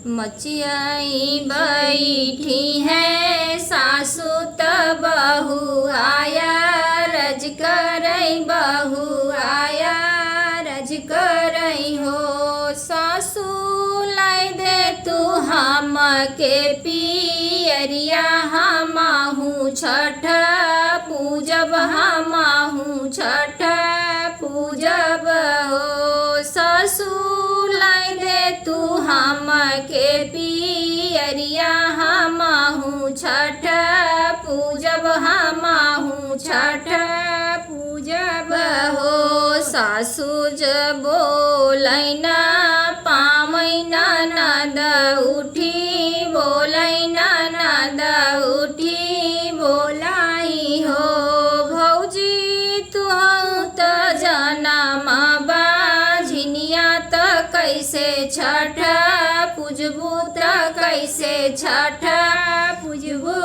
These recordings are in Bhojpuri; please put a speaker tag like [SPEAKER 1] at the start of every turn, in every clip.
[SPEAKER 1] मचियाई बैठी है सासु त बहू आया रज करई बहू आया रज करई हो। सासु लाई दे तू हम के पियरिया हमहू छठ पूजब हमहू छठ पूजब हो। सासु लाई दे तू हम के पियरिया हमहू छठ पूजब हमहू छठ पूजब हो। सासु जब बोलैना पामैना नद उठी बोलैना नद उठी बोलाई हो। भौजी तू त जनम बाझिनिया त कैसे छठ पूजबू त कैसे छठ पूजबू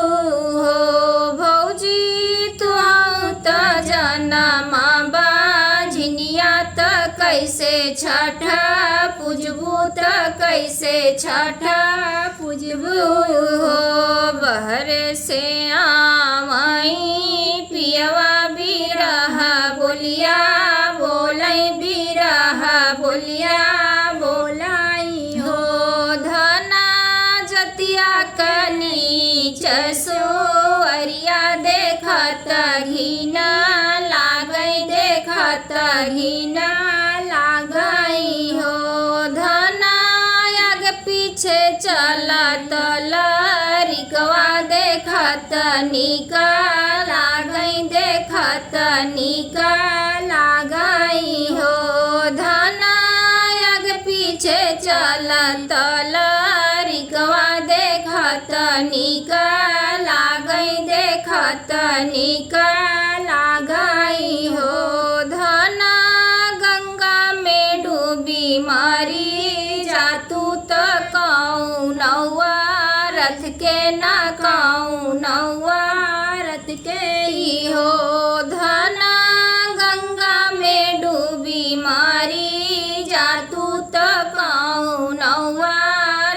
[SPEAKER 1] हो। भौजी तू त जनम बाझिनिया त कैसे छठ पूजबू त कैसे छठ पूजबू हो। बहर से आवई पियवा बिरह बोलिया बोलै बिरह बोलिया बोलाई हो। धना जतिया कनीच सोअरिया देखत घिन लागई देखत घिन लागई हो। धना आग पीछे चलत लरिकवा देखत निक लागई देखत निक लागई हो। धना आग पीछे चलत लरिकवा देखत निक लागई देखत निक लागई हो। धना गंगा में डूबी मरी जातू त कौनौआ रथ के न कौनौआ रथ के ही हो। धना गंगा में डूबी मरी जातू त कौनौआ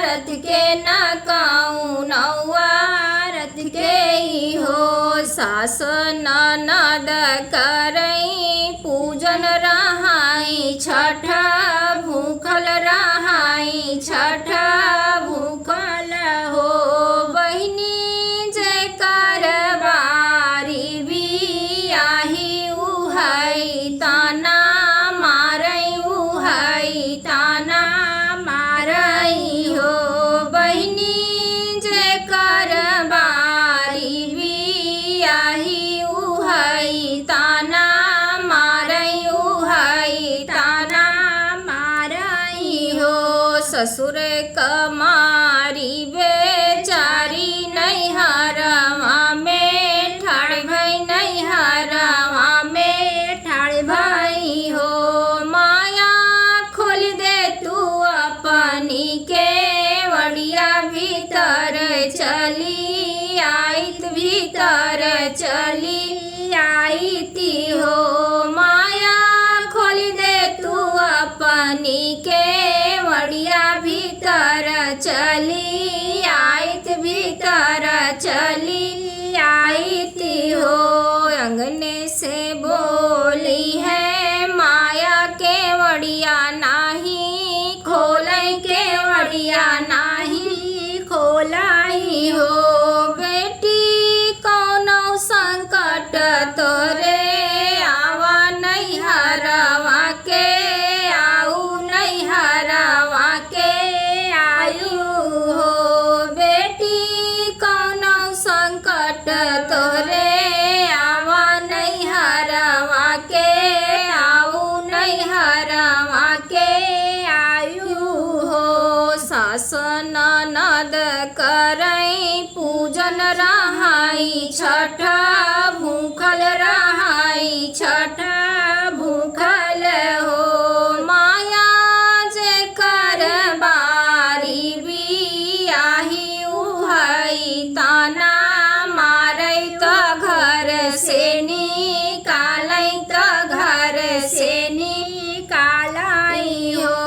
[SPEAKER 1] रथ के न कौनौआ रथ के ही हो। सास ननद करई पूजन रहाई छठ भूखल रहाई छठ भूखल हो। बहिनी जय कर बारी बियाही उहई ताना मारई उहई ताना मारई हो। बहिनी जय कर बारी बियाही उहई ताना मारई उहई ताना मारई हो। ससुर कमारी बेचारी नैहरवा में ठाड़ भई नैहरवा में ठाड़ भई हो। माया खोल दे तू अपनी के वड़िया भीतर चली आइत भीतर चली आईती हो। माया खोल दे तू अपनी के वड़िया भीतर चली आइत भीतर चली आईती हो। अंगने से बोली है माया के वड़िया नाही खोलै के वड़िया नाही खोलाई हो। बेटी कौनो संकट तोरे आवा नैहरवा के आऊ नैहरवा के आयु हो। बेटी कौनो संकट तोरे आवा नैहरवा के आऊ नैहरवा के आयु हो। सास ननद करई पूजन रहाई छठ भूखल रहाई छठ भूखल हो। माया जे कर बारी बियाही उहई ताना मारई त घर से निकालई त घर से निकालाई हो।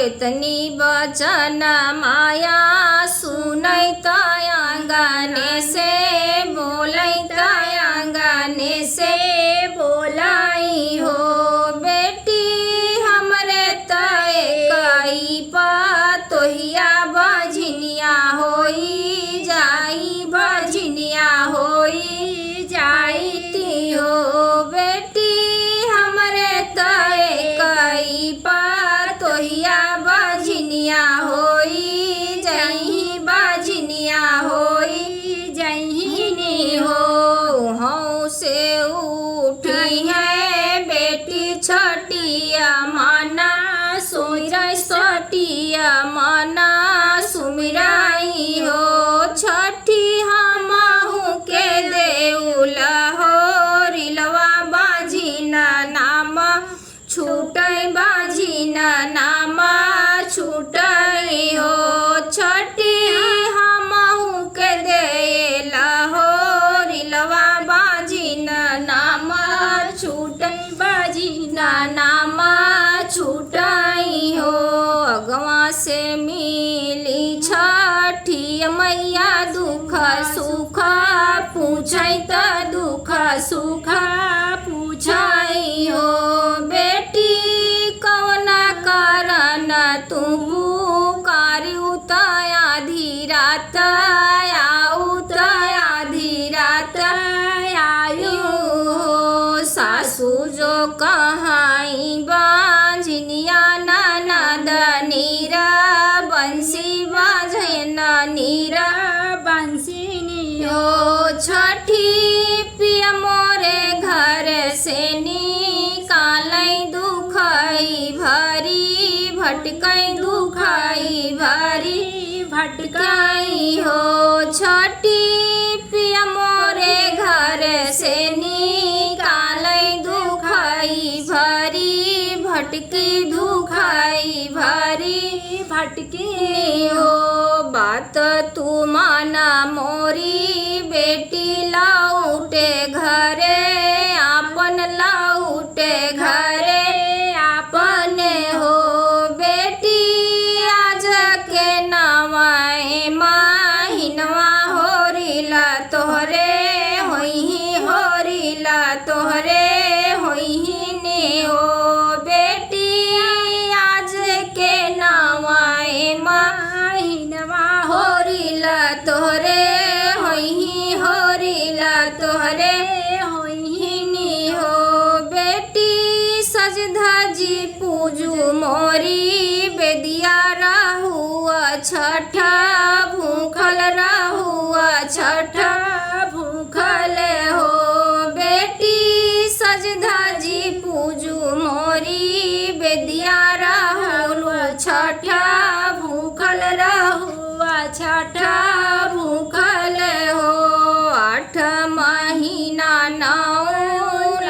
[SPEAKER 1] इतनी बच बचन माया सुनैत आंगने से बोलैत आंगने से बोलाई हो बेटी हमरे तय कई पतोहिया बझनिया होई जाई बझनिया होई जाईती हो बेटी हमरे तय कई पतोहिया बझनिया होई जाई बझनिया होई जाईनी हो हौ से उठी है बेटी छटिया माना सोई सटिया माना सुमिराई हो छठी हमहु के देउला हो रिलवा बाजिना नाम छूटै बाजिना नाम छूटै हो छठी हमहु के देला हो रिलवा बाजिना नाम छूटै बाजिना नाम छूटई हो अगवा से मिली छठी मैया दुख सुख पूछै त दुख सुख पूछई हो बेटी कौन कारण तू पुकारिउ त आधी रात आऊ त आधी रात आयु हो सासू जो कहाई बांझनिया ननद नीरा बंसी बाजन नीरा बंसिनी हो छठी पिया मोरे घर से निकालै दुखई भरी भटकै दुखई भरी भटकाई हो छठी पिया मोरे घर से निकालै दुखई भरी भटकी दुखई भरी भटकी हो बात तू माना मोरी बेटी लौटे घरे आपन लौटे घरे आपने हो बेटी आज के नवाए महिनवा होरिला तोहरे होई होरिला तोहरे होई ने हो बेटी आज के नवाए महिनवा होरिला तोहरे होई होरिला तोहरे होई ने हो बेटी सज धजी पूजू मोरी बेदिया रहुआ छठा भूखल रहुआ छठा भूखल हो बेटी सज धजी पूजू मोरी बेदिया रहुआ छठा भूखल रहुआ छठा भूखल हो 8 महीना नौ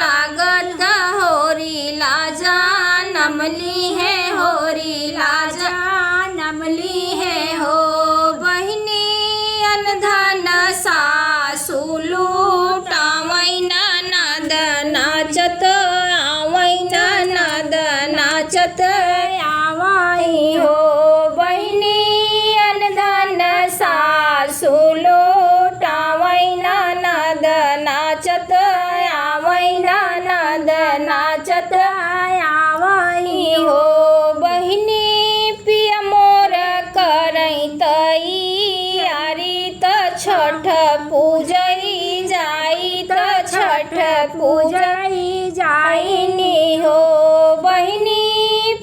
[SPEAKER 1] लागत होरी लाजा नमली है होरी लाजा नमली है हो बहिनी अनधन सासु लूटावै ननद नाचत आवै ननद नाचत आवै हो बहिनी अनधन सासु लूटावै ननद नाचत आवै ननद नाचत आवै हो बहिनी पिया मोर करै तैयारी त छठ पूजई जाई त छठ पूजई जाईनी हो बहिनी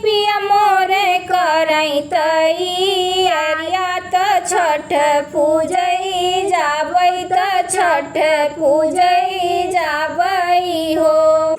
[SPEAKER 1] पिया मोर करै तैयारिया त छठ पूजई जाबै त छठ पूजई जाबै हो।